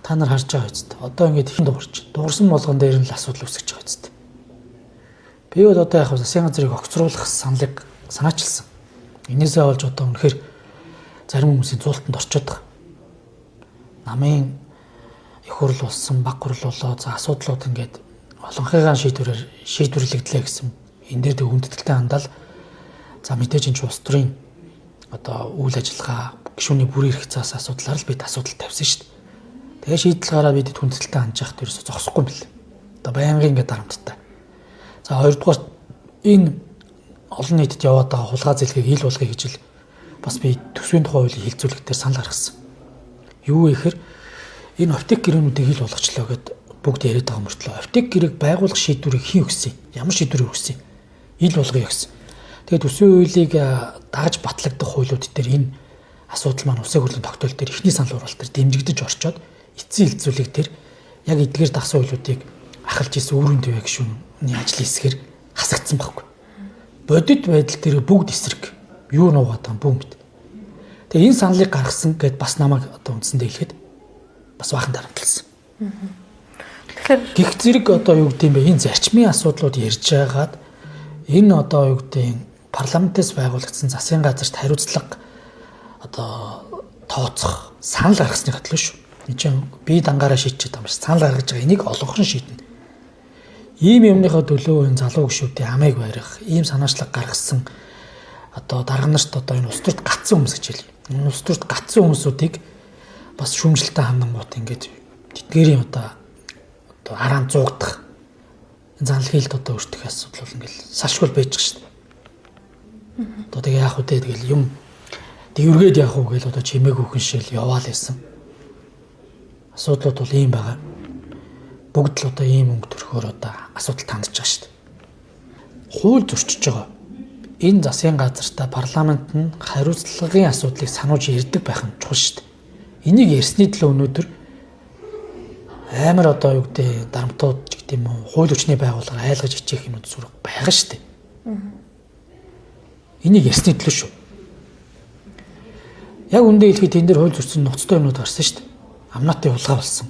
Та нар харж байгаа үст. Одоо ингээд ихэн дуурч. Дуурсан болгон дээр нь л асуудал үүсгэж байгаа үст. Би бол одоо яг засгийн газрыг огцруулах саналыг санаачилсан. Энээсээ болж одоо үнэхээр зарим хүмүүсийн зуултанд орчод байгаа. Намын их хурл болсон, баг хурл болоо за асуудлууд ингээд олонхыгаа шийдвэрлэгдлээ гэсэн энэ дээр хүндэтгэлтэй хандаал за мэдээж энэ улс төрийн одоо үйл ажиллагаа гишүүний бүрийн эрх заас асуудлаар л бид асуудал тавьсан шүү дээ. Тэгээ шийдэл гараа бид хүндэтгэлтэй хандж явахд ерөөсө зогсохгүй юм бэл. Одоо байнгын ингээд дарамттай. За хоёрдугаар энэ олон нийтэд яваад байгаа хулгай зэлгийг ил болгоё гэж л бас би төсвийн тухай хуулийн хилцүүлэг дээр санал гаргасан. Юу гэхээр энэ оптик гэрээнүүдийг ил болгочлоо гэд бүгд яриад байгаа мөртлөө оптик гэрээг байгуулах шийдвэрийг хэн өгсөн? Ямар шийдвэрийг өгсөн? Ил болгоё гэсэн. Тэгээд төсвийн хуулийг дагаж батлагдах хуулиуд дээр энэ асуудал маань улсын хурлын тогтоол дээр эхний санал хураалт дээр дэмжигдэж орчоод эцсийн хилцүүлэг дээр яг эдгээр дагсан хуулиудыг ахалж исэн өөрийн төвөө гишүүний ажлын хэсгээр хасагдсан байхгүй. Бодит байдал дээр бүгд эсрэг юу нуугаад байгаа бүгд. Тэгээ энэ саналыг гаргасан гэд бас намайг одоо үндсэндээ хэлэхэд бас баахан дарамтлсан. Тэгэхээр гих зэрэг одоо юу гэдэм бэ энэ зарчмын асуудлууд ярьж байгаад энэ одоо юу гэдэм парламентээс байгуулагдсан засгийн газарт хариуцлага одоо тооцох санал гаргасныг хатлаа шүү. Энд чинь би дангаараа шийдчихэд байгаа юм шиг санал гаргаж байгаа энийг олонхон шийднэ. Ийм юмныхаа төлөө энэ залуу гишүүдийн амийг барих, ийм санаачлаг гаргасан одоо дарга нарт одоо энэ ус төрт гацсан хүмүүс гэж хэлье. Энэ ус төрт гацсан хүмүүсүүдийг бас шүүмжлэлтэй хандангууд ингээд тэдгээрийн одоо араан зуугдах энэ занал хийлд одоо өртөх асуудал бол ингээд салшгүй байж байгаа шүү дээ. Одоо тэгээ яах вэ тэгэл юм дэвргээд яах вэ гэл одоо чимээг үхэн шил яваал байсан. Асуудлууд бол ийм байгаа. Бүгд л одоо ийм өнгө төрхөөр одоо асуудал тандж байгаа шүү дээ. Хууль зөрчиж байгаа. Энэ засгийн газартаа парламент нь хариуцлагын асуудлыг сануулж ярьдаг байх нь чухал шүү дээ. Энийг ярьсны төлөө өнөөдөр амар одоо юу гэдэг дарамтууд ч гэдэг юм уу хууль хүчний байгууллага айлгаж хичээх юмуд сүрэг байгаа шүү дээ. Энийг ярьсны төлөө шүү. Яг үндэ хэлэхэд энэ дэр хууль зөрчсөн ноцтой юмуд гарсан шүү дээ. Амнатын хулгай болсон.